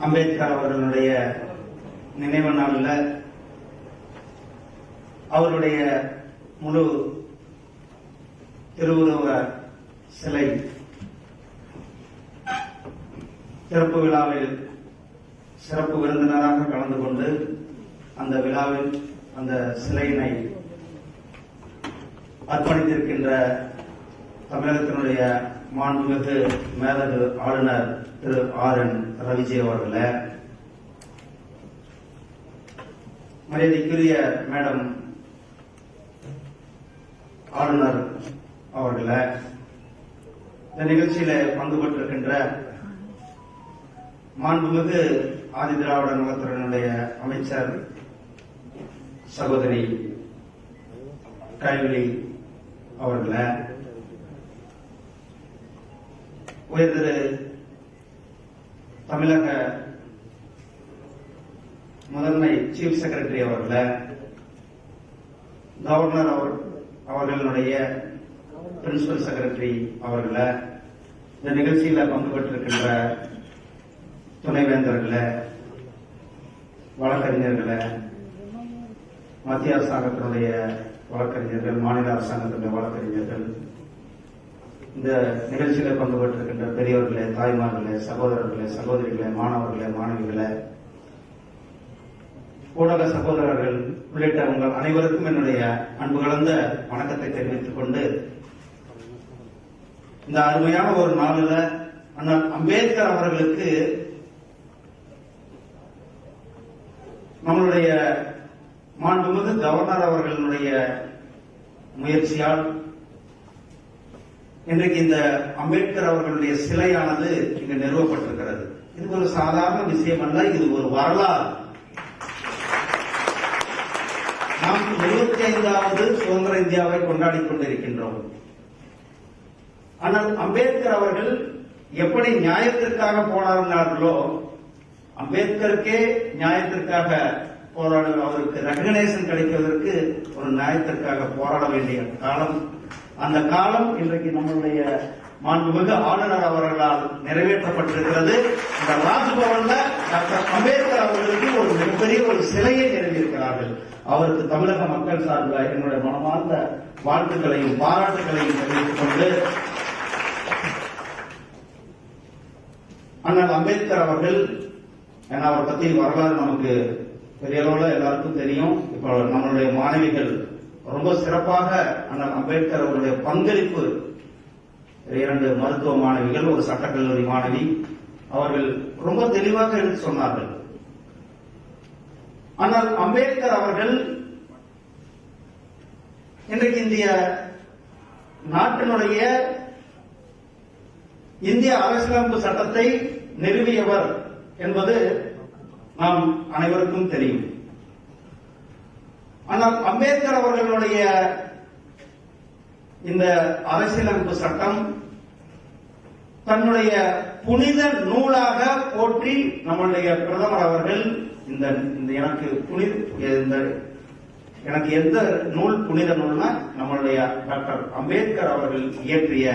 அம்பேத்கர் அவர்களுடைய நினைவு நாளில் அவருடைய முழு திருவுருவ சிலை திறப்பு விழாவில் சிறப்பு விருந்தினராக கலந்து கொண்டு அந்த விழாவில் அந்த சிலையினை அர்ப்பணித்திருக்கின்ற தமிழகத்தினுடைய மாண்புமிகு மேதகு ஆளுநர் திரு ஆர்.என். ரவிஜி அவர்களே, மரியாதைக்குரிய மேடம் ஆளுநர் அவர்களே, இந்த நிகழ்ச்சியில பங்கு பெற்றிருக்கின்ற மாண்புமிகு ஆதி திராவிட நலத்துறையினுடைய அமைச்சர் சகோதரி கைவிழி அவர்களே, உயர்திரு தமிழக முதன்மை சீஃப் செக்ரட்டரி அவர்களே, கவர்னர் அவர்களுடைய பிரின்சிபல் செக்ரட்டரி அவர்களே, இந்த நிகழ்ச்சியில பங்கு பெற்றிருக்கின்ற துணைவேந்தர்களே, வழக்கறிஞர்களே, மத்திய அரசாங்கத்தினுடைய வழக்கறிஞர்கள், மாநில அரசாங்கத்தினுடைய வழக்கறிஞர்கள், இந்த நிகழ்ச்சியில பங்கு பெற்றிருக்கின்ற பெரியவர்களே, தாய்மார்களே, சகோதரர்களே, சகோதரிகளே, மாணவர்களே, மாணவிகளே, ஊடக சகோதரர்கள் உள்ளிட்ட உங்கள் அனைவருக்கும் என்னுடைய அன்பு கலந்த வணக்கத்தை தெரிவித்துக் கொண்டு, இந்த அருமையான ஒரு நாளில் அண்ணல் அம்பேத்கர் அவர்களுக்கு நம்மளுடைய மாண்புமிகு கவர்னர் அவர்களுடைய முயற்சியால் இன்றைக்கு இந்த அம்பேத்கர் அவர்களுடைய சிலையானது இங்கு நிறுவப்பட்டிருக்கிறது. இது ஒரு சாதாரண விஷயம் அல்ல, இது ஒரு வரலாறு. நாம் 75வது சுதந்திர இந்தியாவை கொண்டாடிக் கொண்டிருக்கின்றோம். ஆனால் அம்பேத்கர் அவர்கள் எப்படி நியாயத்திற்காக போராடினார்களோ, அம்பேத்கருக்கே நியாயத்திற்காக போராட, அவருக்கு ரெகக்னேஷன் கிடைப்பதற்கு ஒரு நியாயத்திற்காக போராட வேண்டிய காலம், அந்த காலம் இன்றைக்கு நம்மளுடைய மாண்புமிகு ஆளுநர் அவர்களால் நிறைவேற்றப்பட்டிருக்கிறது. இந்த ராஜ்பவன்ல டாக்டர் அம்பேத்கர் அவர்களுக்கு ஒரு மிகப்பெரிய ஒரு சிலையை நிறுவியிருக்கிறார்கள். அவருக்கு தமிழக மக்கள் சார்பில் என்னுடைய மனமார்ந்த வாழ்த்துக்களையும் பாராட்டுகளையும் தெரிவித்துக் கொண்டு, அண்ணல் அம்பேத்கர் அவர்கள், ஏன்னா அவரை பத்தி வரலாறு நமக்கு பெரிய அளவில் எல்லாருக்கும் தெரியும். இப்போ நம்மளுடைய மாணவிகள் ரொம்ப சிறப்பாக அண்ணல் அம்பேத்கர் அவருடைய பங்களிப்பு, 2 மருத்துவ மாணவிகள், ஒரு சட்டக்கல்லூரி மாணவி, அவர்கள் ரொம்ப தெளிவாக எடுத்து சொன்னார்கள். ஆனால் அம்பேத்கர் அவர்கள் இன்றைக்கு இந்திய நாட்டினுடைய இந்திய அரசியலமைப்பு சட்டத்தை நிறுவியவர் என்பது நாம் அனைவருக்கும் தெரியும். ஆனால் அம்பேத்கர் அவர்களுடைய இந்த அரசியலமைப்பு சட்டம் தன்னுடைய புனித நூலாக போற்றி நம்முடைய பிரதமர் அவர்கள் எனக்கு எந்த நூல் புனித நூல்னா நம்மளுடைய டாக்டர் அம்பேத்கர் அவர்கள் இயற்றிய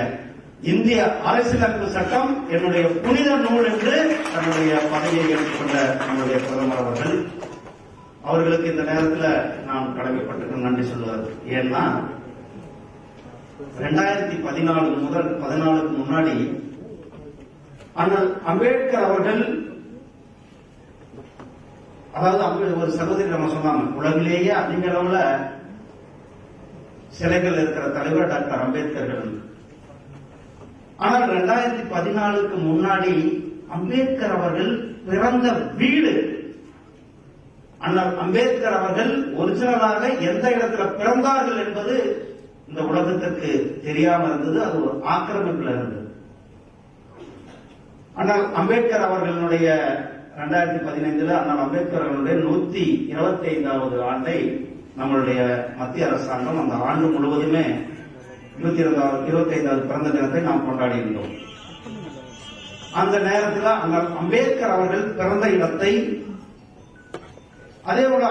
இந்திய அரசியலமைப்பு சட்டம் என்னுடைய புனித நூல் என்று தன்னுடைய பதவியை ஏற்றுக்கொண்ட நம்முடைய பிரதமர் அவர்கள், அவர்களுக்கு இந்த நேரத்தில் நாம் கடமைப்பட்டு நன்றி சொல்லுவார். ஏன்னா 2014 முதல் 14க்கு முன்னாடி அண்ணல் அம்பேத்கர் அவர்கள், அதாவது ஒரு சகோதரி நம்ம சொன்னாங்க, உலகிலேயே அதிக அளவுல சிலைகள் இருக்கிற தலைவர் டாக்டர் அம்பேத்கர். ஆனால் 2014க்கு முன்னாடி அம்பேத்கர் அவர்கள் பிறந்த வீடு, அண்ணல் அம்பேத்கர் அவர்கள் ஒரிஜினலாக எந்த இடத்துல பிறந்தார்கள் என்பது இந்த உலகத்திற்கு தெரியாம இருந்தது. அது ஒரு ஆக்கிரமிப்புல இருந்தது. அண்ணல் அம்பேத்கர் அவர்களுடைய 2015 அண்ணல் அம்பேத்கர் அவர்களுடைய 125வது ஆண்டை நம்மளுடைய மத்திய அரசாங்கம் அந்த ஆண்டு முழுவதுமே 25வது பிறந்த தினத்தை நாம் கொண்டாடி இருந்தோம். அந்த நேரத்தில் அண்ணல் அம்பேத்கர் அவர்கள் பிறந்த இடத்தை, அதே போல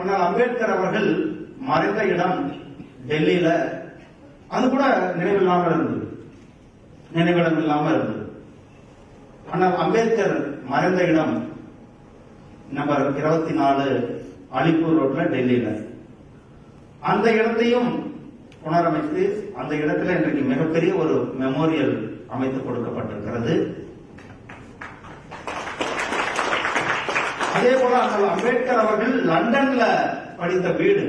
அண்ணல் அம்பேத்கர் அவர்கள் மறைந்த இடம் டெல்லியில, அது கூட நினைவிடம் இல்லாம இருந்தது. ஆனால் அம்பேத்கர் மறைந்த இடம் நம்பர் 24 அலிப்பூர் ரோட்ல டெல்லியில. அந்த இடத்தையும் புனரமைத்து அந்த இடத்துல இன்றைக்கு மிகப்பெரிய ஒரு மெமோரியல் அமைத்துக் கொடுக்கப்பட்டிருக்கிறது. அதே போல அண்ணல் அம்பேத்கர் அவர்கள் லண்டன்ல படித்த வீடு,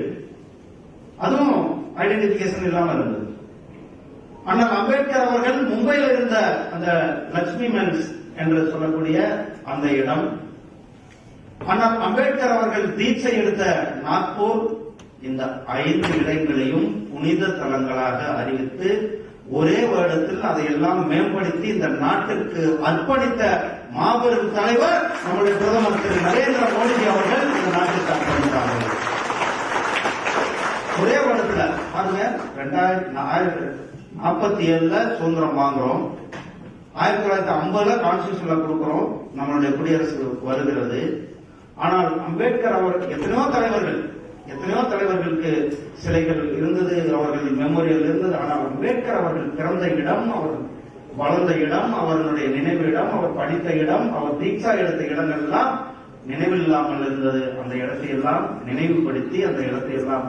அதுவும் ஐடென்டிபிகேஷன் இல்லாம இருந்தது. அண்ணல் அம்பேத்கர் அவர்கள் மும்பையில் இருந்த அந்த லட்சுமி மென்ஸ் என்று சொல்லக்கூடிய அந்த இடம், அண்ணல் அம்பேத்கர் அவர்கள் தீட்சை எடுத்த நாக்பூர், இந்த 5 இடங்களையும் புனித தலங்களாக அறிவித்து ஒரே வருடத்தில் அதையெல்லாம் மேம்படுத்தி இந்த நாட்டிற்கு அர்ப்பணித்த மாபெரும் தலைவர் நம்முடைய பிரதமர் திரு நரேந்திர மோடி அவர்கள் இந்த நாட்டிற்கு அர்ப்பணித்தார்கள். ஒரே வருடத்துல பாருங்க, 1947 சுதந்திரம் வாங்குறோம், 1950 கான்ஸ்டிடியூஷன்ல கொடுக்கிறோம், நம்மளுடைய குடியரசு வருகிறது. ஆனால் அம்பேத்கர் அவர் எத்தனையோ தலைவர்களுக்கு சிலைகள் இருந்தது, அவர்கள் மெமோரியல் இருந்தது. ஆனால் அம்பேத்கர் அவர்கள் பிறந்த இடம், அவர் வளர்ந்த இடம், அவர்களுடைய நினைவு இடம், அவர் படித்த இடம், அவர் தீட்சா எடுத்த இடங்கள் எல்லாம் நினைவில்லாமல் இருந்தது. அந்த இடத்தை எல்லாம் நினைவுபடுத்தி, அந்த இடத்தை எல்லாம்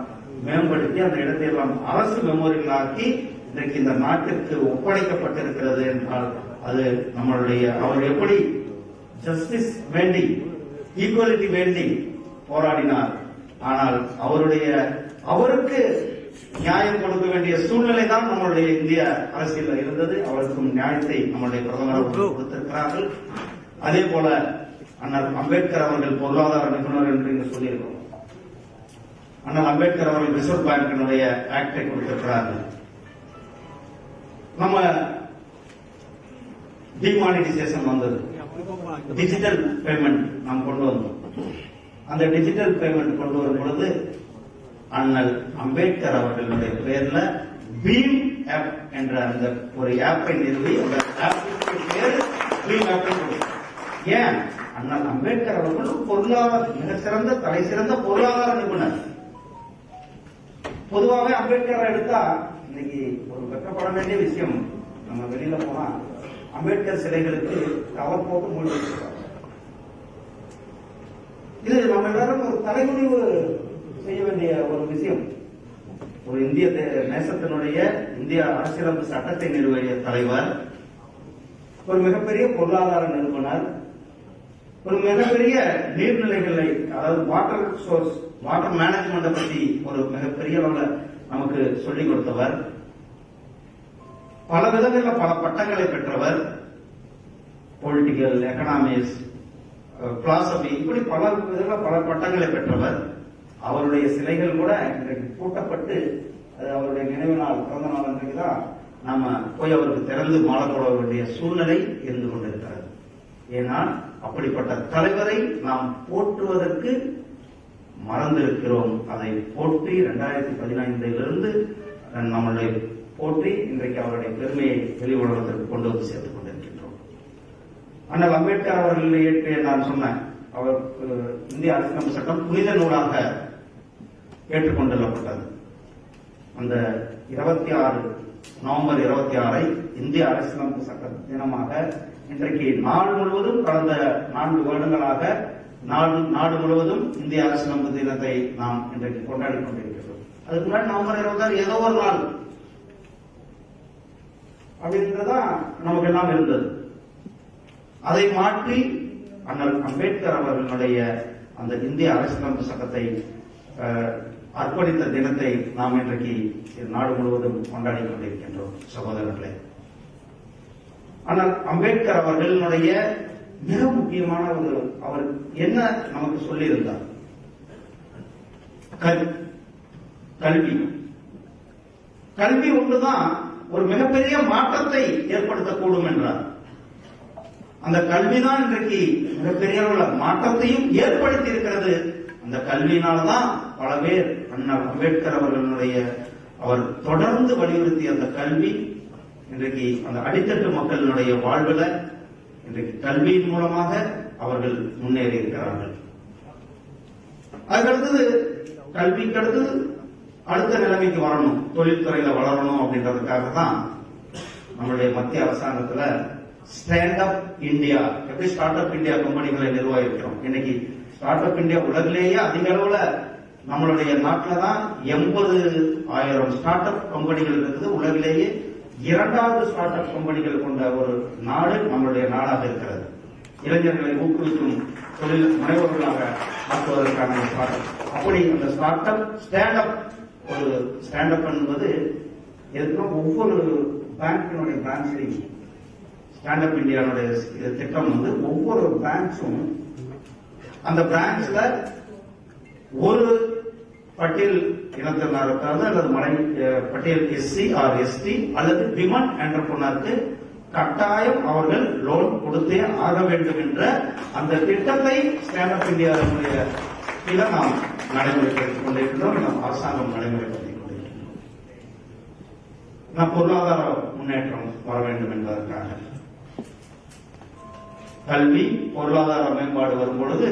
மேம்படுத்தி, அந்த இடத்தை எல்லாம் அரசு மெமோரியல் ஆக்கி இன்றைக்கு இந்த நாட்டிற்கு ஒப்படைக்கப்பட்டிருக்கிறது என்றால் அது நம்மளுடைய அவர் எப்படி ஜஸ்டிஸ் வேண்டி, ஈக்குவாலிட்டி வேண்டி போராடினார். ஆனால் அவருக்கு நியாயம் கொடுக்க வேண்டிய சூழ்நிலை தான் நம்மளுடைய இந்திய அரசியல் இருந்தது. அவருக்கும் நியாயத்தை நம்முடைய பிரதமர் கொடுத்திருக்கிறார்கள். அதே போல அண்ணல் அம்பேத்கர் அவர்கள் பொருளாதார நிபுணர் என்று இங்கு சொல்லியிருக்கிறோம். அண்ணல் அம்பேத்கர் அவர்கள் ரிசர்வ் பேங்கினுடைய ஆக்டை கொடுத்திருக்கிறார்கள். நம்ம டிமானிட்டைசேஷன் வந்தது, டிஜிட்டல் பேமெண்ட் நாம் கொண்டு வந்தோம். அந்த டிஜிட்டல் பேமெண்ட் கொண்டு வரும் பொழுது அண்ணல் அம்பேத்கர் அவர்களுடைய பெயர்ல பீம் ஆப் என்ற அந்த ஒரு ஆப்பை நிறுவி, அந்த ஆப்புக்கு பேர் பீம் ஆப். ஏன்? அண்ணல் அம்பேத்கர் அவர்கள் பொருளாதார மிக சிறந்த தலை சிறந்த பொருளாதார நிபுணர். பொதுவாகவே அம்பேத்கர் எடுத்தா இன்னைக்கு ஒரு வெக்கப்பட வேண்டிய விஷயம், நம்ம வெளியில போனா அம்பேத்கர் சிலைகளுக்கு கவர் போட்டு மூடி வச்சிருக்காங்க. இது நம்ம எல்லாரும் ஒரு தலைமுடிவு செய்ய வேண்டிய ஒரு விஷயம். ஒரு இந்திய நேசத்தினுடைய இந்திய அரசியலமைப்பு சட்டத்தை நிறுவிய தலைவர், ஒரு மிகப்பெரிய பொருளாதார நிறுவனர், ஒரு மிகப்பெரிய நீர்நிலைகளை, அதாவது வாட்டர் சோர்ஸ், வாட்டர் மேனேஜ்மெண்ட் பற்றி ஒரு மிகப்பெரிய அளவில் நமக்கு சொல்லிக் கொடுத்தவர், பல விதங்களில் பல பட்டங்களை பெற்றவர், பொலிட்டிக்கல், எக்கனாமிக்ஸ், பிலாசபி, இப்படி பல விதங்களில் பல பட்டங்களை பெற்றவர். அவருடைய சிலைகள் கூட இன்றைக்கு பூட்டப்பட்டு, அது அவருடைய நினைவு நாள், பிறந்த நாள் அன்றைக்கு தான் நாம போய் அவருக்கு திறந்து மாலை போட வேண்டிய சூழ்நிலை இருந்து கொண்டிருக்கிறது. ஏன்னா அப்படிப்பட்ட தலைவரை நாம் போற்றுவதற்கு மறந்திருக்கிறோம். அதை போற்றி 2015 நம்மளுடைய போற்றி இன்றைக்கு அவருடைய பெருமையை வெளி உலகத்திற்கு கொண்டு வந்து சேர்த்துக் கொண்டிருக்கின்றோம். அண்ணல் அம்பேத்கர் அவர்கள் இயற்றிய, நான் சொன்னேன், அவர் இந்திய அரசியலமைப்பு சட்டம் புனித நூலாக ஏற்றுக்கொண்டுள்ளப்பட்டது. அந்த 26 நவம்பர் 26 இந்திய அரசியலமைப்பு சட்ட தினமாக இன்றைக்கு நாடு முழுவதும் கடந்த 4 வருடங்களாக நாடு முழுவதும் இந்திய அரசியலமைப்பு தினத்தை நாம் இன்றைக்கு கொண்டாடி கொண்டிருக்கிறோம். அதுக்கு முன்னாடி நவம்பர் 26 ஏதோ ஒரு நாள் அப்படின்றதான் நமக்கு எல்லாம் இருந்தது. அதை மாற்றி அண்ணல் அம்பேத்கர் அவர்களுடைய அந்த இந்திய அரசியலமைப்பு சட்டத்தை அர்ப்பணித்த தினத்தை நாம் இன்றைக்கு நாடு முழுவதும் கொண்டாடி கொண்டிருக்கின்றோம். சகோதரர்களே, ஆனால் அம்பேத்கர் அவர்களுடைய மிக முக்கியமான அவர் என்ன நமக்கு சொல்லியிருந்தார்? கல்வி ஒன்றுதான் ஒரு மிகப்பெரிய மாற்றத்தை ஏற்படுத்தக்கூடும் என்றார். அந்த கல்விதான் இன்றைக்கு மிகப்பெரிய மாற்றத்தையும் ஏற்படுத்தி இருக்கிறது. அந்த கல்வியினால்தான் பல பேர் அண்ணல் அம்பேத்கர் அவர்களுடைய அவர் தொடர்ந்து வலியுறுத்திய அந்த கல்வி இன்றைக்கு அந்த அடித்தட்டு மக்களினுடைய வாழ்வில் இன்றைக்கு கல்வியின் மூலமாக அவர்கள் முன்னேறி இருக்கிறார்கள். அதுக்கடுத்தது கல்விக்கு அடுத்தது அடுத்த நிலைமைக்கு வரணும், தொழில்துறையில வளரணும் அப்படின்றதுக்காக தான் நம்மளுடைய மத்திய அரசாங்கத்துல ஸ்டாண்ட் அப் இந்தியா, எப்படி ஸ்டார்ட் அப் இந்தியா கம்பெனிகளை நிர்வகிக்கிறோம். இன்னைக்கு ஸ்டார்ட் அப் இந்தியா உலகிலேயே அதிக அளவுல நம்மளுடைய நாட்டில் தான் 80,000 ஸ்டார்ட் அப் கம்பெனிகள் இருக்குது. உலகிலேயே 2வது ஸ்டார்ட் அப் கம்பெனிகள் கொண்ட ஒரு நாடு நம்மளுடைய நாடாக இருக்கிறது. இளைஞர்களை ஊக்குவிக்கும் தொழில் முனைவர்களாக ஆக்குவதற்கான ஸ்டார்ட் அப். அப்படி அந்த ஸ்டார்ட் அப் ஸ்டாண்ட் அப், ஒரு ஸ்டாண்ட் அப் என்பது எதுக்கும் ஒவ்வொரு பேங்கினுடைய பிரான்ச்லையும் ஸ்டாண்ட் அப் இந்தியாவுடைய திட்டம் வந்து ஒவ்வொரு பிரான்ச்சும் அந்த பிரான்ச்ல ஒரு பட்டியல் இனத்தினருக்காக அல்லது பட்டியல் எஸ்சி ஆர் எஸ்டி அல்லது விமன் என்டர்பிரனருக்கு கட்டாயம் அவர்கள் லோன் கொடுத்தே ஆக வேண்டும் என்ற அந்த திட்டத்தை ஸ்டாண்ட் அப் இந்தியாவுடைய நாம் நடைமுறைப்படுத்திக் கொண்டிருக்கிறோம். நம் அரசாங்கம் நடைமுறைப்படுத்திக் கொண்டிருக்கிறோம். பொருளாதார முன்னேற்றம் வர வேண்டும் என்பதற்காக கல்வி பொருளாதார மேம்பாடு வரும்பொழுது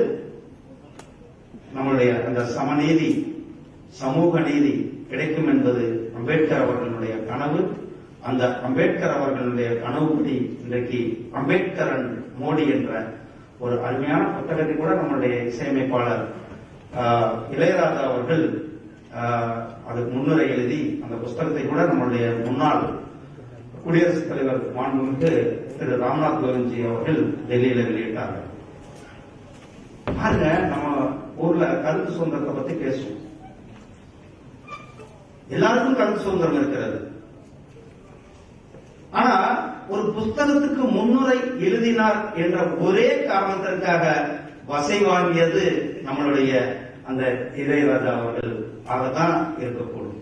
நம்முடைய அந்த சமநீதி சமூக நீதி கிடைக்கும் என்பது அம்பேத்கர் அவர்களுடைய கனவு. அந்த அம்பேத்கர் அவர்களுடைய கனவுப்படி இன்றைக்கு அம்பேத்கர் அண்ட் மோடி என்ற ஒரு அருமையான புத்தகத்தை கூட நம்முடைய இசையமைப்பாளர் இளையராஜா அவர்கள் அதுக்கு முன்னுரை எழுதி அந்த புத்தகத்தை கூட நம்முடைய முன்னாள் குடியரசுத் தலைவர் மாண்புமிகு திரு ராம்நாத் கோவிந்த்ஜி அவர்கள் டெல்லியில வெளியிட்டார்கள். பாருங்க, நம்ம ஊர்ல கருத்து சுதந்திரத்தை பத்தி பேசுவோம். எல்லாருக்கும் கருத்து சுதந்திரம் இருக்கிறது. ஆனா ஒரு புஸ்தகத்துக்கு முன்னுரை எழுதினார் என்ற ஒரே காரணத்திற்காக வசை வாங்கியது நம்மளுடைய அந்த இளையராஜா அவர்கள் ஆகத்தான் இருக்கக்கூடும்.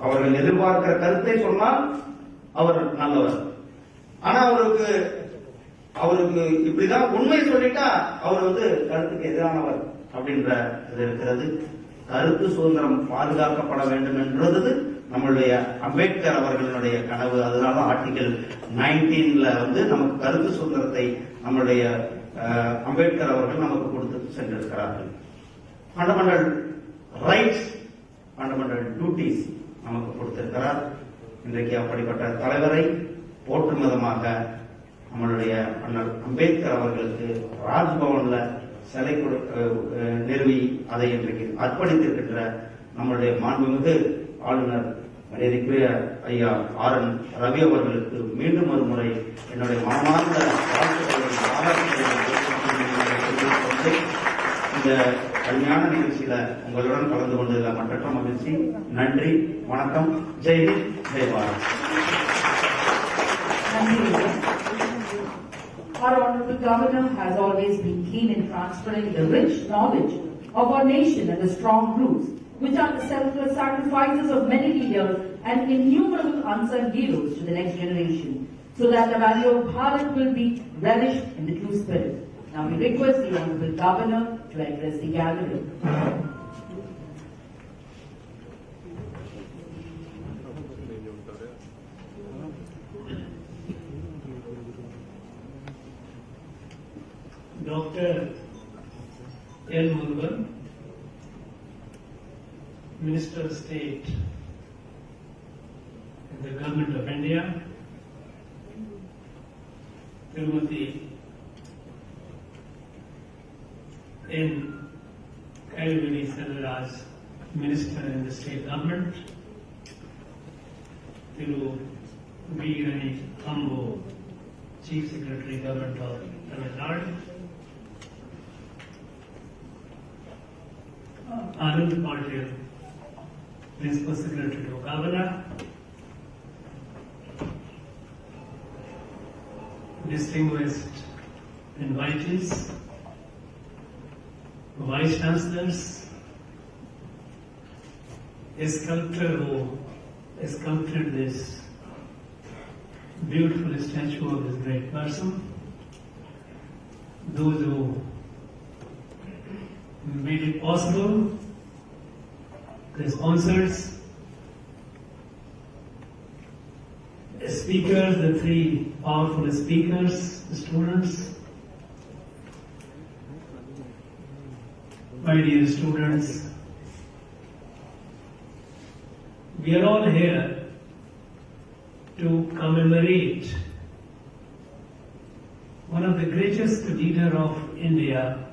அவர்கள் எதிர்பார்க்கிற கருத்தை சொன்னால் அவர் நல்லவர். ஆனா அவருக்கு இப்படிதான் உண்மை சொல்லிட்டா அவர் கருத்துக்கு எதிரானவர் அப்படின்ற இது இருக்கிறது. கருத்து சுதந்திரம் பாதுகாக்கப்பட வேண்டும் என்றது நம்மளுடைய அம்பேத்கர் அவர்களுடைய கனவு. அதனால ஆர்டிகல் 19 நமக்கு கருத்து சுதந்திரத்தை நம்மளுடைய அம்பேத்கர் அவர்கள் நமக்கு கொடுத்து சென்றிருக்கிறார்கள். ஃபண்டமெண்டல் ரைட்ஸ், ஃபண்டமெண்டல் டியூட்டிஸ் நமக்கு கொடுத்திருக்கிறார். இன்றைக்கு அப்படிப்பட்ட தலைவரை போற்றும் விதமாக நம்மளுடைய அண்ணல் அம்பேத்கர் அவர்களுக்கு ராஜ்பவன்ல சிலை நிறுவி அதை இன்றைக்கு அர்ப்பணித்திருக்கின்ற நம்மளுடைய மாண்புமிகு ஆளுநர் மரியாதைக்குரிய ஐயா ஆர்.என். ரவி அவர்களுக்கு மீண்டும் ஒரு முறை என்னுடைய மனமார்ந்த இந்த அருமையான நிகழ்ச்சியில உங்களுடன் கலந்து கொண்டதில் மற்றற்ற மகிழ்ச்சி. நன்றி, வணக்கம். ஜெய்ஹிந்த், Jai Bharat. Our Honorable Governor has always been keen in transferring the rich knowledge of our nation and the strong roots, which are the selfless sacrifices of many leaders and innumerable unsung heroes to the next generation, so that the value of Bharat will be relished in the true spirit. Now we request the Honorable Governor to address the gathering. Dr. L. Murugan, Minister of State in the Government of India, Tirumati N. Kailvini Selvaraj, Minister in the State Government, Thiru V. Rani Ambo, Chief Secretary Government of Tamil Nadu, Anand Patil, Principal Secretary to Governor, distinguished invitees, Vice Chancellors, a sculptor who sculpted this beautiful statue of this great person, those who made it possible, the sponsors, the speakers, the three powerful speakers, the students. My dear students, we are all here to commemorate one of the greatest leader of India,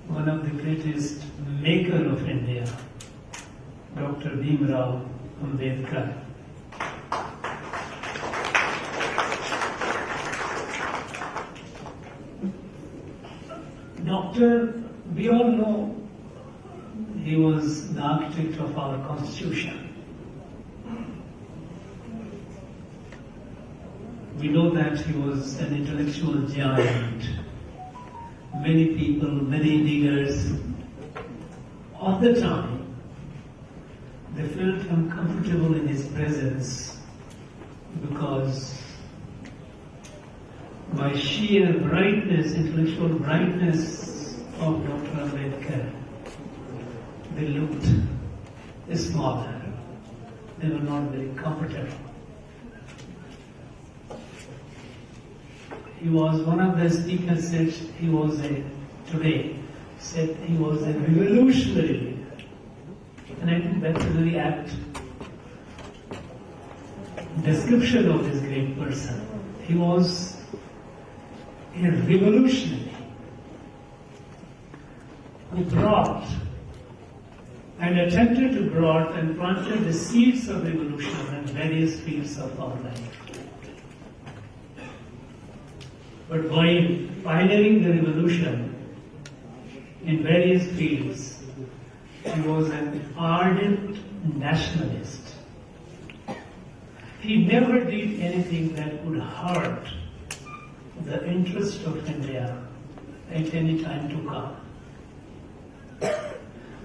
one of the greatest maker of India, Dr. Bhimrao Ambedkar. We all know he was the architect of our Constitution. We know that he was an intellectual giant. Many people, many leaders of the time, they felt uncomfortable in his presence because by sheer brightness, intellectual brightness of Dr. Ambedkar, they looked smaller. They were not very comfortable. He was one of the speakers said he was a revolutionary leader. And I think that's a very apt description of this great person. He was a revolutionary who brought and attempted to brought and planted the seeds of revolution in various fields of our life. But while pioneering the revolution in various fields, he was an ardent nationalist. He never did anything that would hurt the interest of India at any time to come.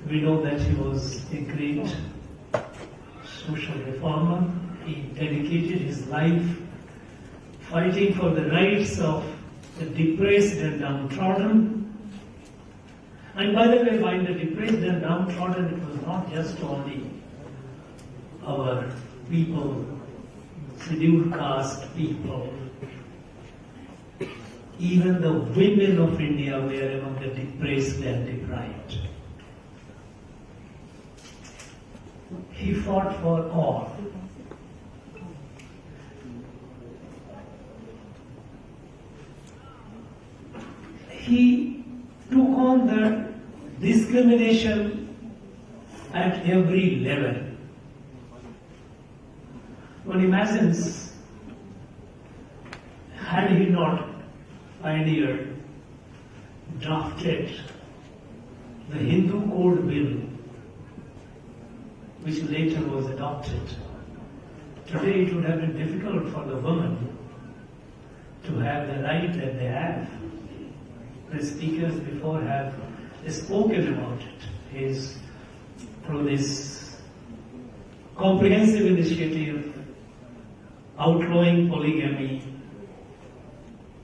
We know that he was a great social reformer. He dedicated his life fighting for the rights of the depressed and downtrodden. And by the way, by the depressed and downtrodden, it was not just only our people, scheduled caste people. Even the women of India were among the depressed and deprived. He fought for all. He took on the discrimination at every level. One imagines, had he not pioneered, drafted the Hindu Code Bill, which later was adopted, today it would have been difficult for the women to have the right that they have. The speakers before have spoken about it. Is through this comprehensive initiative, outlawing polygamy,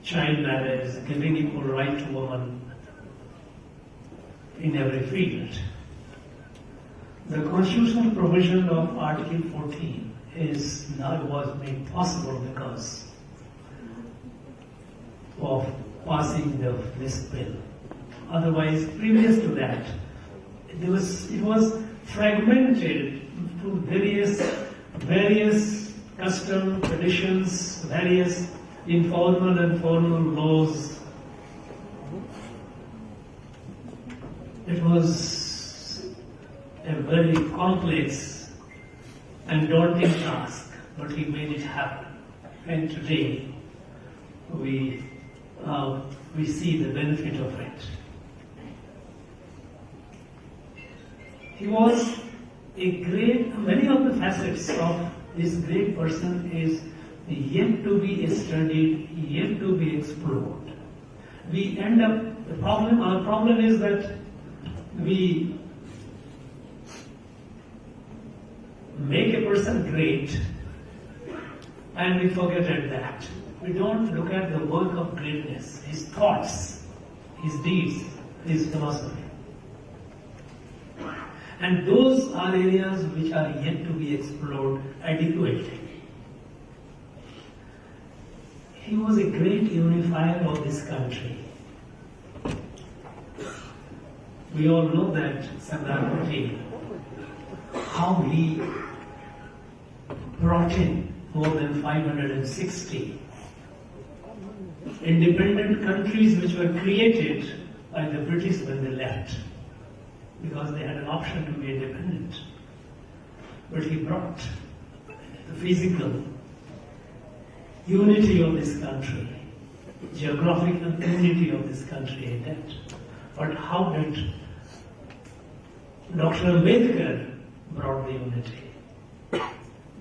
child marriage, giving equal right to women in every field. The constitutional provision of Article 14 was made possible because of passing this bill. Otherwise, previous to that, it was fragmented to various custom, traditions, various informal and formal laws. It was a very complex and daunting task, but he made it happen. And today, we see the benefit of it. He was many of the facets of this great person is yet to be studied, yet to be explored. Our problem is that we make a person great and we forget at that. We don't look at the work of greatness, his thoughts, his deeds, his philosophy. And those are areas which are yet to be explored adequately. He was a great unifier of this country. We all know that Sardar Patel, how he brought in more than 560 independent countries which were created by the British when they left, because they had an option to be independent. But he brought the physical unity of this country, geographical unity of this country in that. But how did Dr. Ambedkar brought the unity?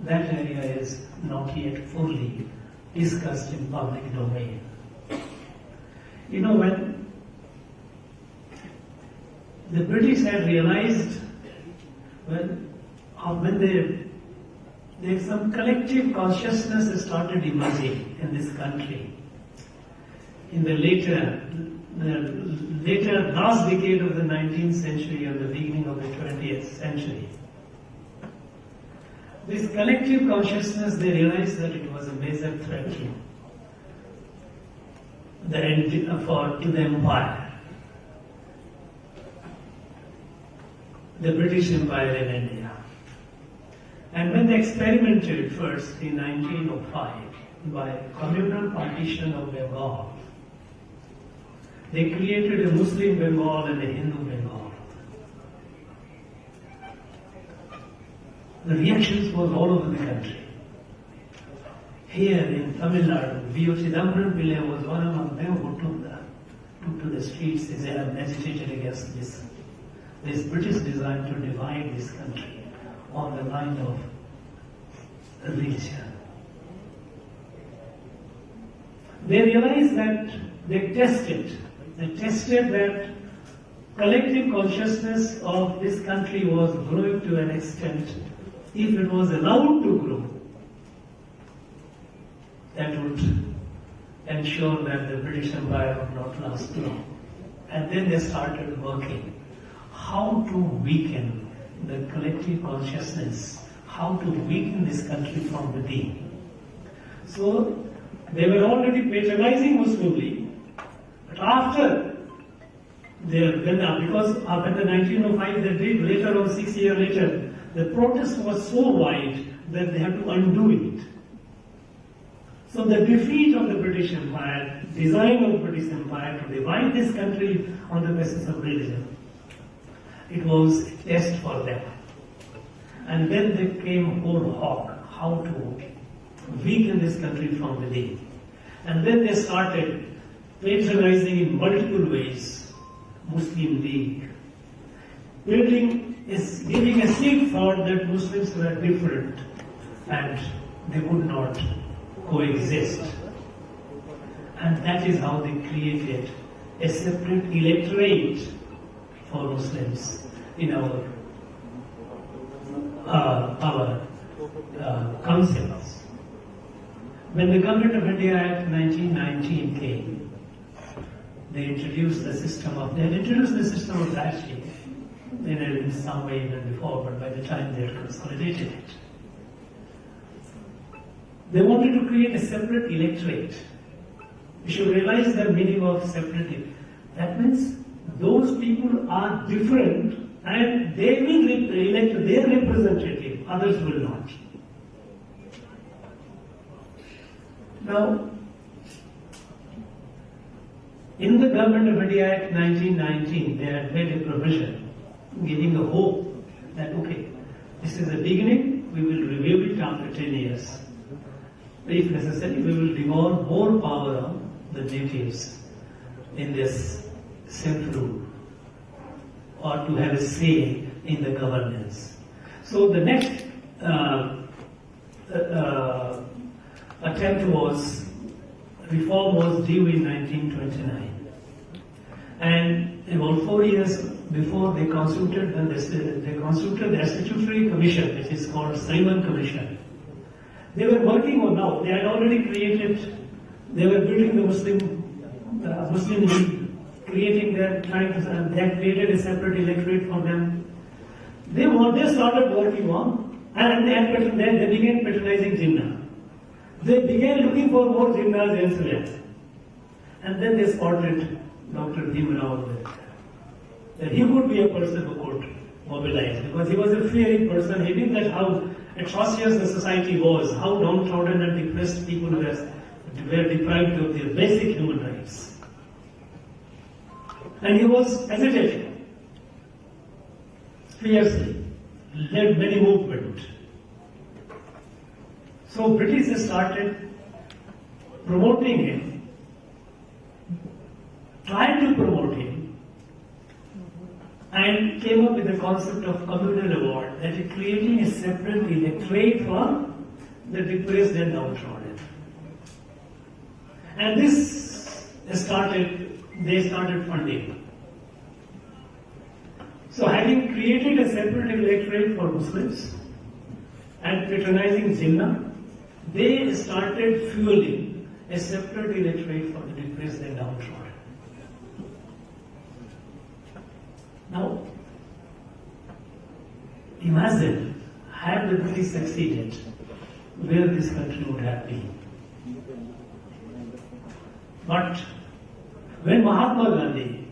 That area is not yet fully discussed in public domain. You know, when the British had realized when there's some collective consciousness started emerging in this country in the later last decade of the 19th century and the beginning of the 20th century. This collective consciousness, they realized that it was a major threat to the empire, the British Empire in India. And when they experimented first in 1905 by communal partition of Bengal, they created a Muslim Bengal and a Hindu Bengal. The reactions were all over the country. Here in Tamil Nadu, V.O. Chidambaram Pillai was one among them who took to the streets and agitated against this British design to divide this country on the line of religion. They realized that they tested that collective consciousness of this country was growing to an extent, if it was allowed to grow, that would ensure that the British Empire would not last long. And then they started working how to weaken the collective consciousness, how to weaken this country from within. So they were already patronizing Muslim League, but after when the 1905 they did, later on 6 years later, the protest was so wide that they had to undo it. So the defeat of the British Empire, design of the British Empire to divide this country on the basis of religion, it was a test for them. And then they came whole hog, how to weaken this country from within. And then they started patronizing in multiple ways Muslim League, giving a sick thought that Muslims were different and they would not coexist. And that is how they created a separate electorate for Muslims in our councils. When the Government of India Act 1919 came, they introduced the system of Rashi in some way even before, but by the time they had consolidated it. They wanted to create a separate electorate. We should realize the meaning of separate. That means those people are different and they will elect their representative, others will not. Now, in the Government of India Act 1919, they had made a provision giving a hope that, okay, this is a beginning, we will review it after 10 years. If necessary, we will devolve more power on the natives in this self-rule or to have a say in the governance. So the next reform was due in 1929. And about 4 years before they consulted the Statutory Commission, which is called Simon Commission. They were working on now. They had already created. They were building the Muslim League, creating their clients, and they had created a separate electorate for them. They started working on, and they began patronizing Jinnah. They began looking for more Jinnahs elsewhere, and then they spotted Dr. Bhimrao Ambedkar. That he could be a person who could mobilize, because he was a fearing person. He knew that how atrocious the society was, how downtrodden and depressed people were deprived of their basic human rights. And he was agitated, fiercely, led many movements. So British started promoting him, tried to promote him, and came up with the concept of communal award, that is creating a separate electorate for the depressed and downtrodden. And they started funding. So having created a separate electorate for Muslims and patronizing Jinnah, they started fueling a separate electorate for the depressed and downtrodden. Now, imagine, had the British succeeded, where this country would have been. But when Mahatma Gandhi,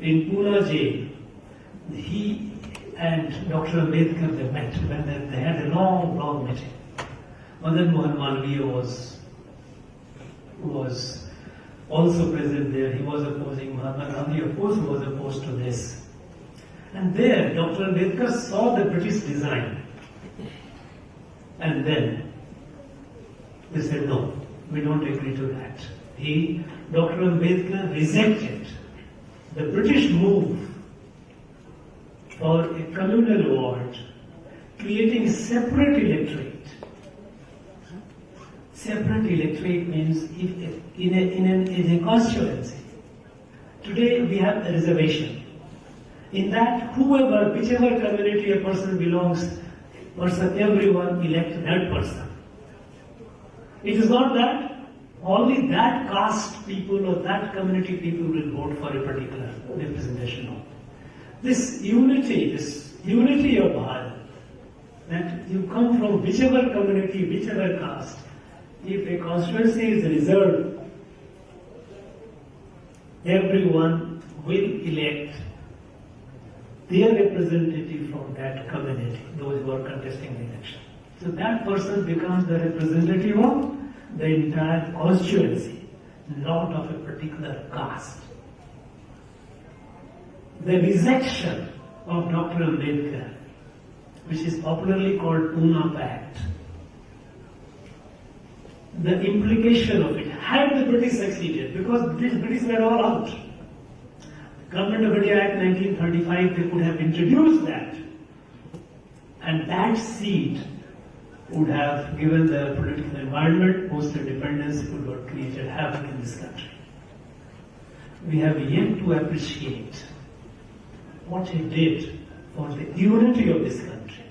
in Pune jail, he and Dr. Ambedkar, they met, when they had a long meeting. Madan Mohan Malviya was also present there. He was opposing Mahatma Gandhi, of course, was opposed to this. And there, Dr. Ambedkar saw the British design. And then they said, no, we don't agree to that. Dr. Ambedkar rejected the British move for a communal award, creating a separate electorate. Separate electorate means if in a constituency. Today we have a reservation. In that, whichever community a person belongs, everyone elect that person. It is not that only that caste people or that community people will vote for a particular representation. This unity of Bharat, that you come from whichever community, whichever caste, if a constituency is reserved, everyone will elect their representative from that community, those who are contesting the election. So that person becomes the representative of the entire constituency, not of a particular caste. The rejection of Dr. Ambedkar, which is popularly called Pune Pact, the implication of it, had the British succeeded, because the British were all out. The Government of India Act 1935, they could have introduced that, and that seed would have given the political environment, post-independence, would have created havoc in this country. We have yet to appreciate what he did for the unity of this country.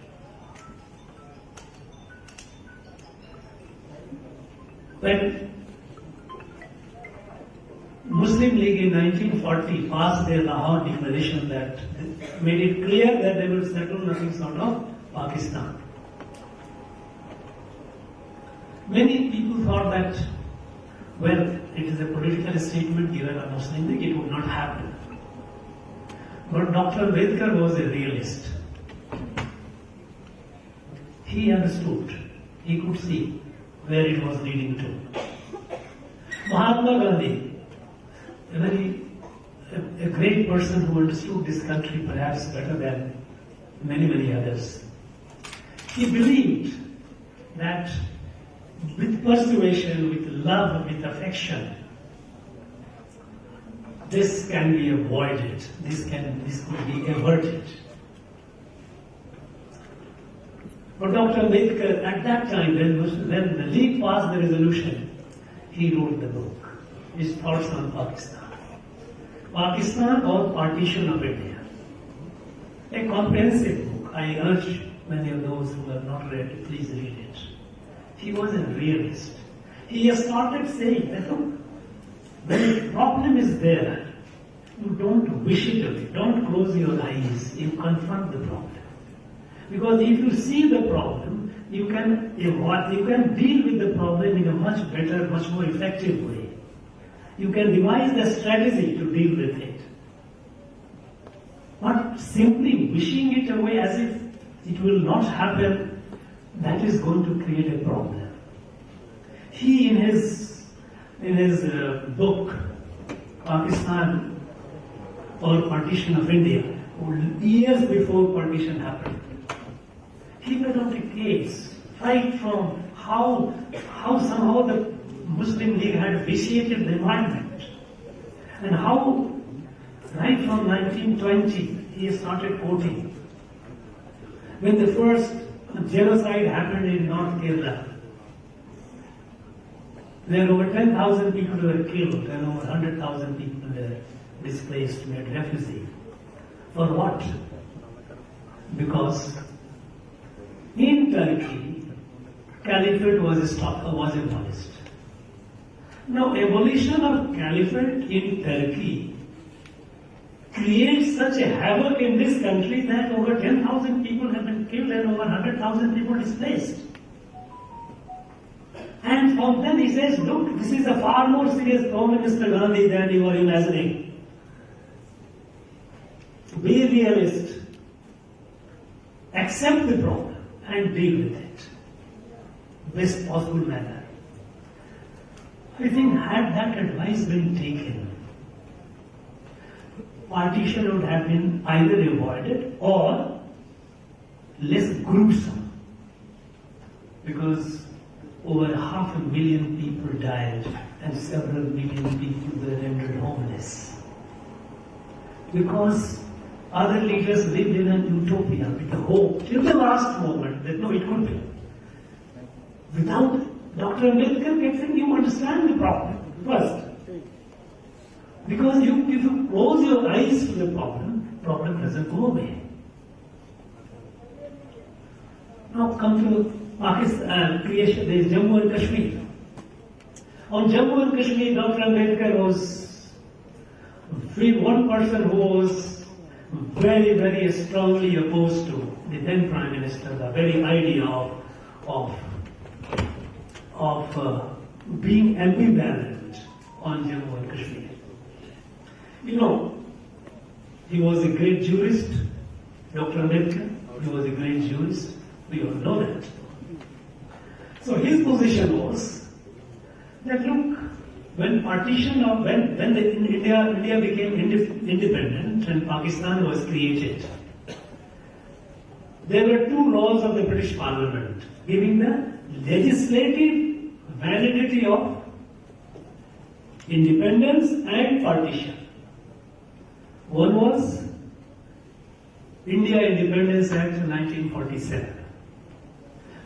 When Muslim League in 1940 passed their Lahore Declaration that made it clear that they will settle nothing short of Pakistan. Many people thought that, well, it is a political statement given by Muslim League, it would not happen. But Dr. Ambedkar was a realist. He understood, he could see where it was leading to. Mahatma Gandhi, a great person who understood this country perhaps better than many others. He believed that with persuasion, with love, with affection, this can be avoided, this could be averted. But Dr. Ambedkar, at that time, when the League passed the resolution, he wrote the book, his thoughts on Pakistan. Pakistan or Partition of India. A comprehensive book. I urge many of those who have not read it, please read it. He was a realist. He started saying that, look, when the problem is there, you don't wish it away. Don't close your eyes. You confront the problem. Because if you see the problem, you can deal with the problem in a much better, much more effective way. You can devise the strategy to deal with it. Not simply wishing it away as if it will not happen, that is going to create a problem. He, in his book, Pakistan or Partition of India, years before partition happened, he made out a case right from how somehow the Muslim League had vitiated the environment, and how right from 1920 he started quoting when the first genocide happened in North Kerala. There were over 10,000 people who were killed and over 100,000 people were displaced, made refugee. For what? Because in Turkey, caliphate was abolished. Now, abolition of caliphate in Turkey creates such a havoc in this country that over 10,000 people have been killed and over 100,000 people displaced. And from then he says, look, this is a far more serious problem, Mr. Gandhi, than you are imagining. Be realist. Accept the problem and deal with it. Best possible manner. I think had that advice been taken, partition would have been either avoided or less gruesome. Because over 500,000 people died and several million people were rendered homeless. Because other leaders lived in an utopia with the hope till the last moment that no, it could be. Without Dr. Ambedkar kept saying, you understand the problem first. Because if you close your eyes to the problem doesn't go away. Now come to Pakistan creation, there is Jammu and Kashmir. On Jammu and Kashmir, Dr. Ambedkar was one person who was very, very strongly opposed to the then Prime Minister, the very idea of being ambivalent on Jammu and Kashmir. You know, he was a great jurist, Dr. Ambedkar, he was a great jurist, we all know that. So his position was that look, when India became independent and Pakistan was created, there were two laws of the British Parliament giving the legislative validity of independence and partition. One was India Independence Act 1947.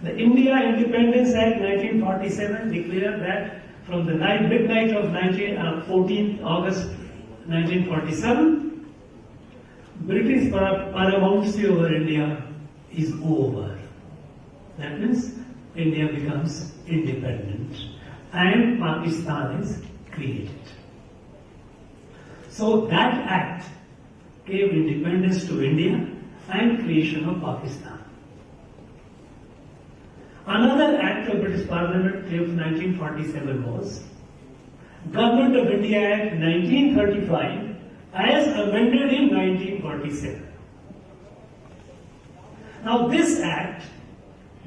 The India Independence Act 1947 declared that from the midnight of 14th August 1947, British paramountcy over India is over. That means India becomes independent and Pakistan is created. So that act gave independence to India and creation of Pakistan. Another act of British Parliament of 1947 was Government of India Act 1935 as amended in 1947. Now this act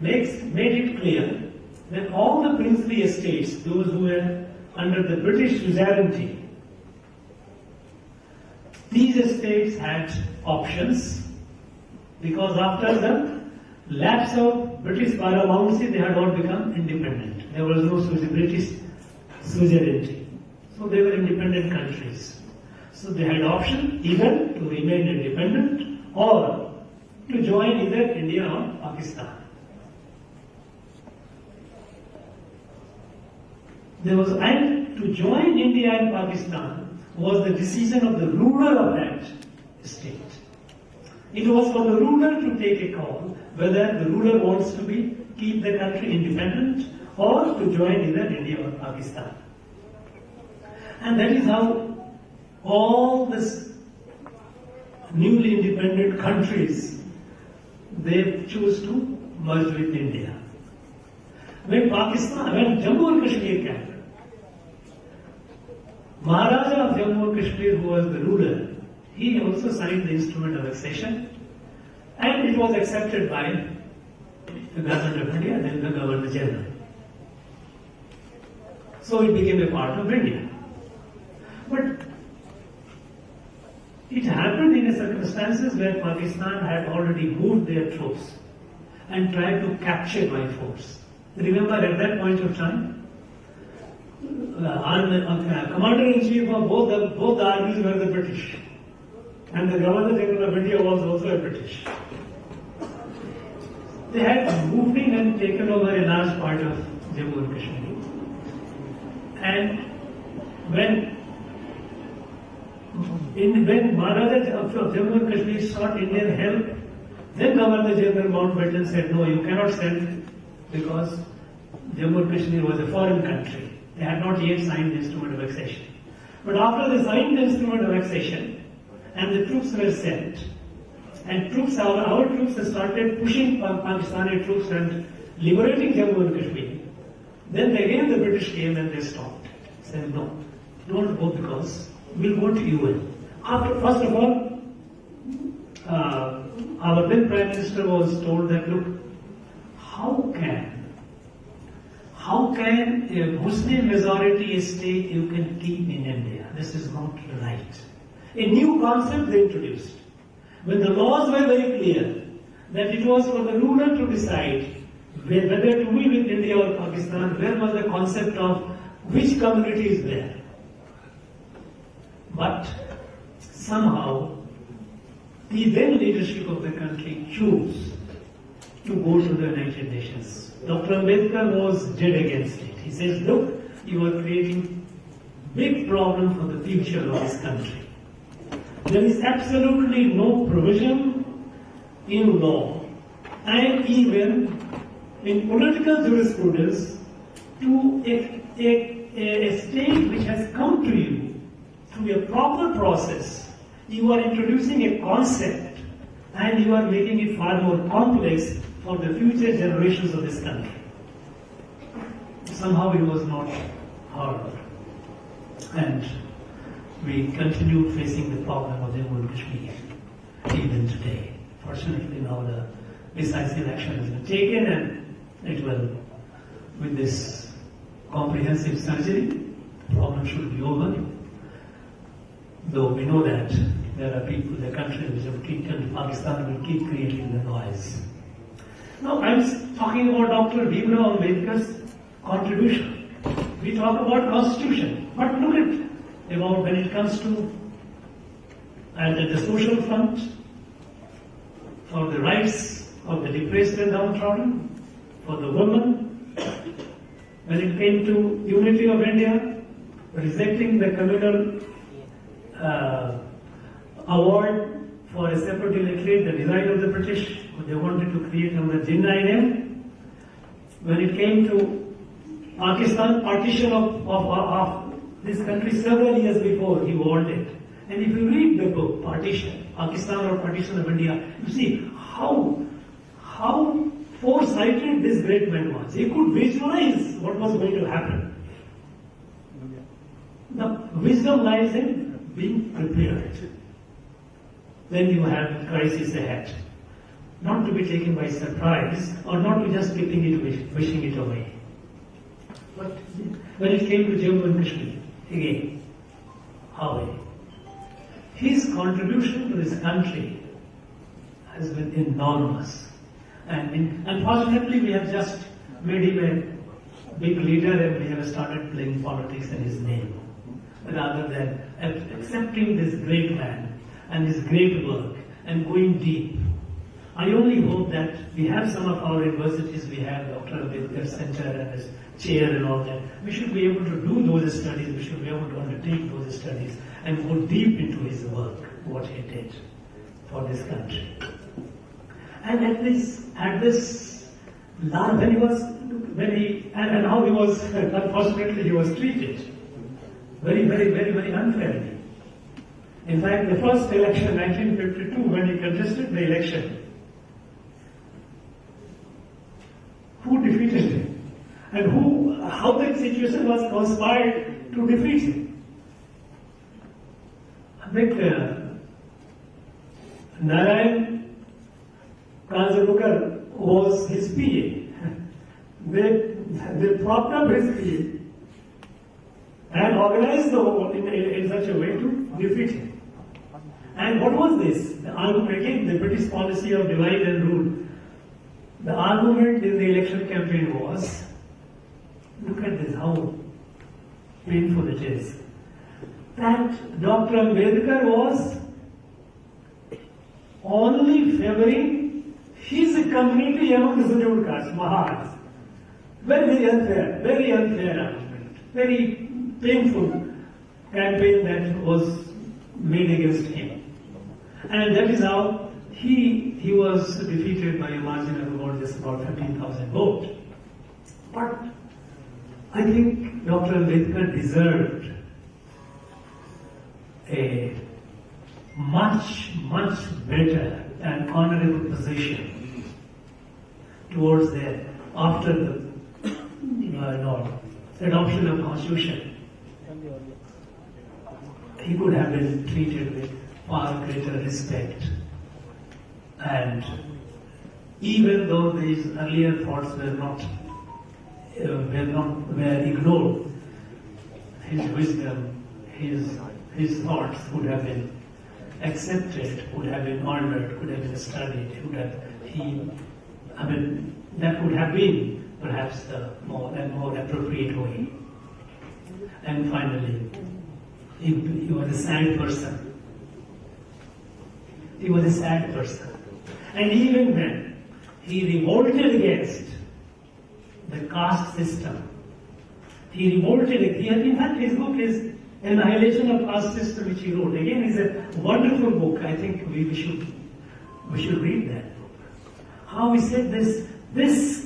made it clear that all the princely estates, those who were under the British suzerainty, these estates had options because after the lapse of British paramountcy, they had all become independent. There was no British suzerainty. So they were independent countries. So they had option either to remain independent or to join either India or Pakistan. And to join India and Pakistan was the decision of the ruler of that state. It was for the ruler to take a call whether the ruler wants to keep the country independent or to join either India or Pakistan. And that is how all these newly independent countries, they chose to merge with India. When Jammu and Kashmir came, Maharaja of Jammu and Kashmir, who was the ruler, he also signed the instrument of accession And it was accepted by the government of India and then the Governor General. So it became a part of India. But it happened in circumstances where Pakistan had already moved their troops and tried to capture by force. Remember, at that point of time, commander-in-chief of both the armies were the British, and the Governor General of India was also a British. They had moved in and taken over a large part of Jammu and Kashmir. And when Maharaja of Jammu and Kashmir sought Indian help, then Governor General Mountbatten said, no, you cannot send, because Jammu and Kashmir was a foreign country. They had not yet signed the instrument of accession. But after they signed the instrument of accession, and the troops were sent, and our troops started pushing Pakistani troops and liberating Jammu and Kashmir, then again the British came and they stopped. Said, no, don't go, because we'll go to UN. First of all, our then Prime Minister was told that, look, how can a Muslim majority state you can keep in India? This is not right. A new concept they introduced. When the laws were very clear that it was for the ruler to decide whether to be with India or Pakistan, where was the concept of which community is there? But somehow the then leadership of the country chose to go to the United Nations. Dr. Ambedkar was dead against it. He says, look, you are creating big problem for the future of this country. There is absolutely no provision in law and even in political jurisprudence to a state which has come to you through a proper process. You are introducing a concept and you are making it far more complex for the future generations of this country. Somehow it was not heard. And we continued facing the problem of Jammu and Kashmir even today. Fortunately now the decisive action has been taken and it will, with this comprehensive surgery, the problem should be over. Though we know that there are people, the country which have kept, Pakistan will keep creating the noise. Now I'm talking about Dr. Bhimrao Ambedkar's contribution. We talk about constitution, but look at about when it comes to the social front, for the rights of the depressed and downtrodden, for the women, when it came to unity of India, rejecting the communal award for a separate electorate, the design of the British, they wanted to create under Jinnah name. When it came to Pakistan, partition of this country several years before, he wanted. And if you read the book, Partition, Pakistan or Partition of India, you see how foresighted this great man was. He could visualize what was going to happen. The wisdom lies in being prepared. Then you have crisis ahead. Not to be taken by surprise or not to just keeping it, wishing it away. But when it came to Jammu and Kashmir, again, how his contribution to this country has been enormous. And unfortunately, we have just made him a big leader and we have started playing politics in his name, rather than accepting this great man and his great work and going deep. I only hope that we have some of our universities, we have Dr. Ambedkar Center and his chair and all that. We should be able to do those studies, we should be able to undertake those studies and go deep into his work, what he did for this country. And and how he was, unfortunately he was treated very unfairly. In fact, the first election, 1952, when he contested the election, who defeated him? And how that situation was conspired to defeat him? I think Narayan Kanzarukar was his PA. They propped up his PA and organized the whole in such a way to defeat him. And what was this? The argument, again, the British policy of divide and rule. The argument in the election campaign was, look at this, how painful it is, that Dr. Ambedkar was only favoring his community among the scheduled castes, Mahars. Very unfair argument, very painful campaign that was made against him. And that is how he was defeated by a margin of about just about 15,000 votes. But I think Dr. Ambedkar deserved a much better and honorable position towards the after the adoption of Constitution. He could have been treated with far greater respect, and even though these earlier thoughts were ignored, his wisdom, his thoughts would have been accepted, would have been honored, could have been studied, that would have been perhaps the more appropriate way. And finally, he was a sad person. He was a sad person. And even when he revolted against the caste system, he revolted. In fact, his book is Annihilation of Caste System, which he wrote. Again, it's a wonderful book. I think we should read that book. How he said this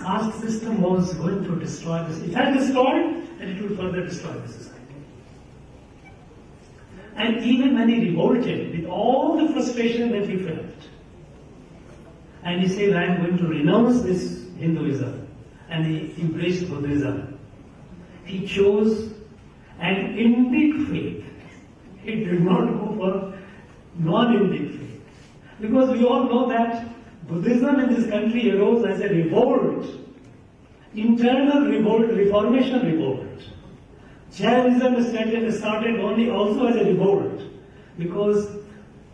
caste system was going to destroy this. It had destroyed, and it will further destroy the society. And even when he revolted with all the frustration that he felt, and he said, I am going to renounce this Hinduism, and he embraced Buddhism, he chose an Indic faith. He did not go for non-Indic faith. Because we all know that Buddhism in this country arose as a revolt, internal revolt, reformation revolt. Jainism started only also as a revolt, because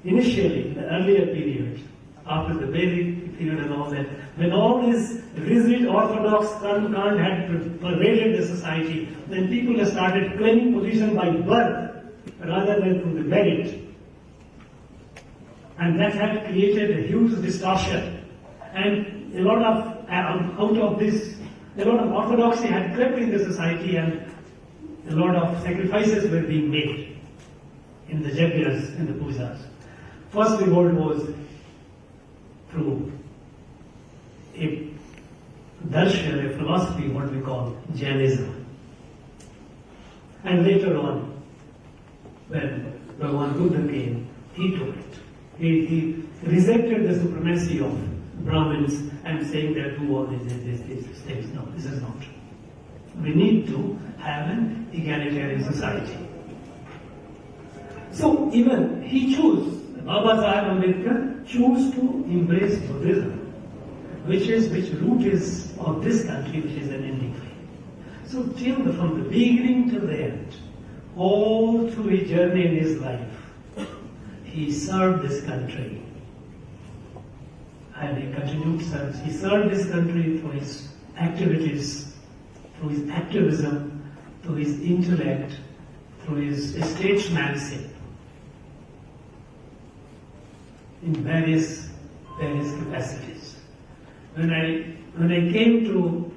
initially, in the earlier period, after the Vedic period and all that, when all this rigid orthodox kant had pervaded the society, then people started claiming position by birth rather than through the merit. And that had created a huge distortion. And a lot of, out of this, a lot of orthodoxy had crept in the society, and a lot of sacrifices were being made in the yajnas and the pujas. First revolt was through a darshan, a philosophy, what we call Jainism. And later on, when Bhagavan Buddha came, he took it. He rejected the supremacy of Brahmins and saying that do all these things. No, this is not true. We need to have an egalitarian society. So even he chose, Baba Sahib Ambedkar chose to embrace Buddhism, which root is of this country, which is an Indic faith. So from the beginning to the end, all through his journey in his life, he served this country. And he continued to serve. He served this country through his activities, through his activism, through his intellect, through his statesmanship, in various capacities. When I came to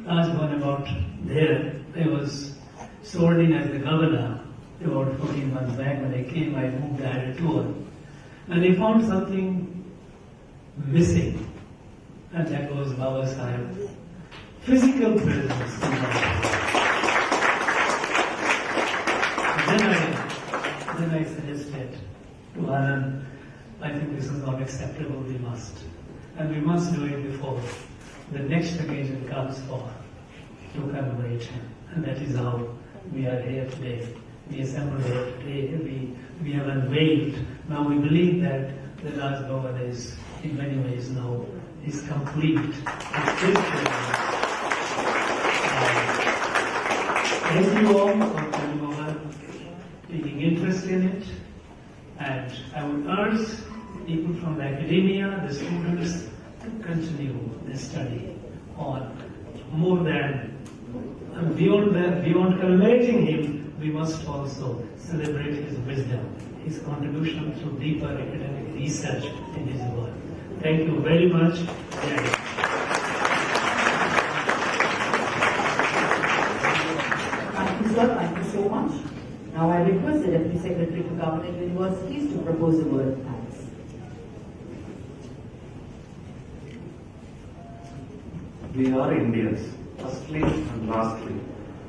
Rajbhavan about there, I was sworn in as the governor about 14 months back. When I came, I moved, I had a tour, and I found something missing, and that was Baba Sahib's physical presence. Then I suggested to Anand, I think this is not acceptable, we must do it before the next occasion comes to commemorate him. And that is how we are here today. We assembled here today, we have unveiled. Now we believe that the Raj Bhavan is in many ways now is complete. Thank you all for coming over, taking interest in it, and I would urge people from the academia, the students, to continue their study on more than, beyond commemorating him, we must also celebrate his wisdom, his contribution to deeper academic research in his work. Thank you very much. Thank you, sir. Thank you so much. Now I request the Deputy Secretary to Government Universities to propose a word of thanks. We are Indians, firstly and lastly.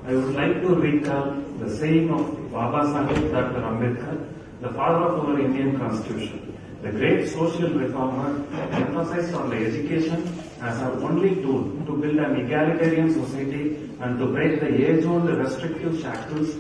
I would like to recall the saying of Baba Sahib Dr. Ambedkar, the father of our Indian Constitution. The great social reformer emphasized on the education as our only tool to build an egalitarian society and to break the age-old restrictive shackles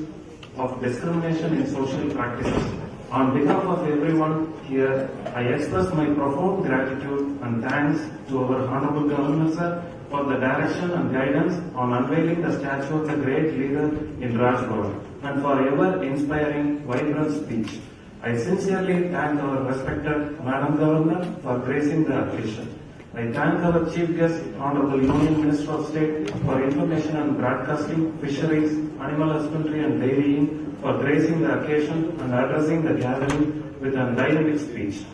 of discrimination in social practices. On behalf of everyone here, I express my profound gratitude and thanks to our Honorable Governor Sir for the direction and guidance on unveiling the statue of the great leader in Raj Bhavan and for ever inspiring, vibrant speech. I sincerely thank our respected Madam Governor for gracing the occasion. I thank our Chief Guest, Honorable Union Minister of State for Information and Broadcasting, Fisheries, Animal Husbandry and Dairying for gracing the occasion and addressing the gathering with a dynamic speech.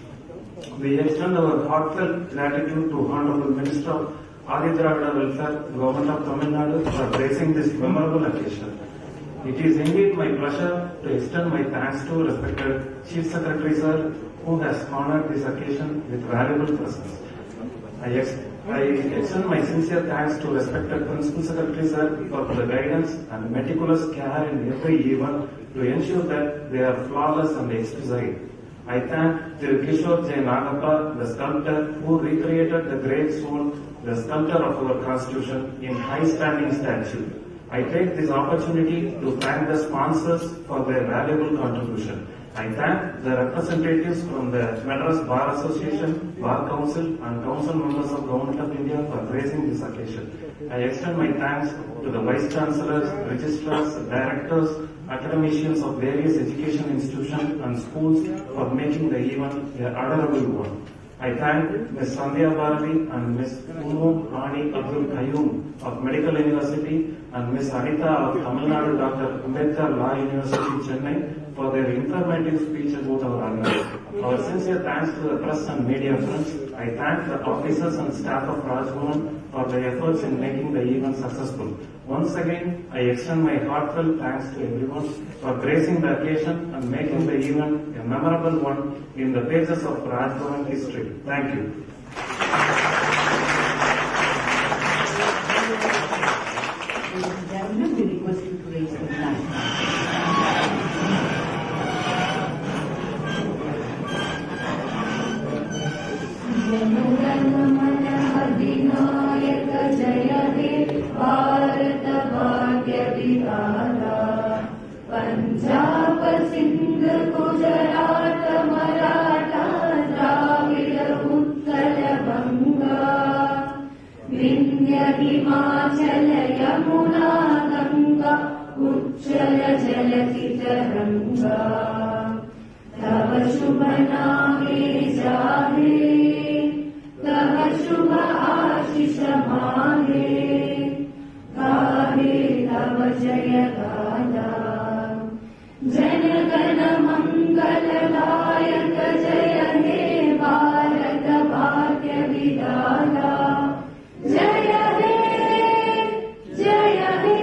We extend our heartfelt gratitude to Honorable Minister of Adi Dravida Welfare, Government of Tamil Nadu for gracing this memorable occasion. It is indeed my pleasure to extend my thanks to respected Chief Secretary Sir, who has honored this occasion with valuable presence. I extend my sincere thanks to respected Principal Secretary Sir for the guidance and meticulous care in every event to ensure that they are flawless and exquisite. I thank Thiru Kishore J. Nagappa, the sculptor who recreated the great soul, the sculptor of our Constitution, in high-standing statue. I take this opportunity to thank the sponsors for their valuable contribution. I thank the representatives from the Madras Bar Association, Bar Council and Council members of Government of India for gracing this occasion. I extend my thanks to the Vice Chancellors, Registrars, Directors, academicians of various education institutions and schools for making the event an adorable one. I thank Ms. Sandhya Bharati and Ms. Umu Rani Abdul Qayyum of Medical University and Ms. Anita of Tamil Nadu Dr. Ambedkar Law University, Chennai for their informative speech about our organization. Our sincere thanks to the press and media friends. I thank the officers and staff of Raj Bhavan for their efforts in making the event successful. Once again, I extend my heartfelt thanks to everyone for gracing the occasion and making the event a memorable one in the pages of Raj Bhavan history. Thank you. Ladies and gentlemen, we request you to raise the flag. जय हे भारत भाग्य विधाता पंजाब सिंध गुजरात मराठा द्राविड उत्कल बंगा विंध्य हिमाचल यमुना गंगा उच्चल जलधि तरंगा तव शुभ नामे जाहे तव शुभ आशीष माहे गाहे तव जय गाथा जन गण मंगल दायक जय हे भारत भाग्य विधाता जय हे जय हे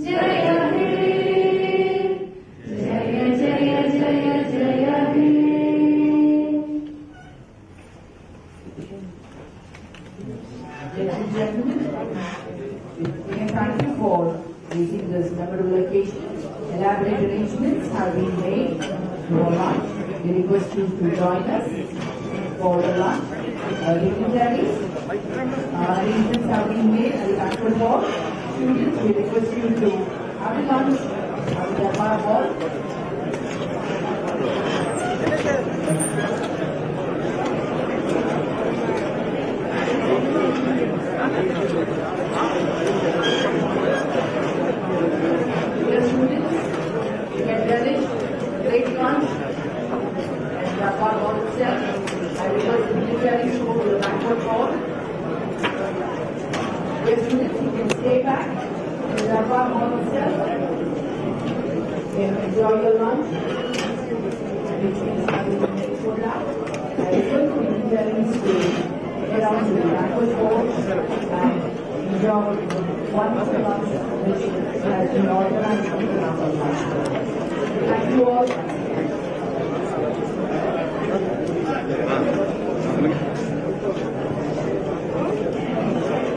जय हे जय जय जय जय हे. Ladies and gentlemen, we thank you for raising this memorable occasion. Elaborate arrangements have been made for lunch. We request you to join us for the lunch. Dignitaries, arrangements have been made at the banquet hall. Students, we request you to have a lunch at the bar hall. enjoy your lunch, which means having a mix for that. And quickly parents to get out to the banquet hall and enjoy wonderful lunch which has been organized on behalf of lunch. Thank you all.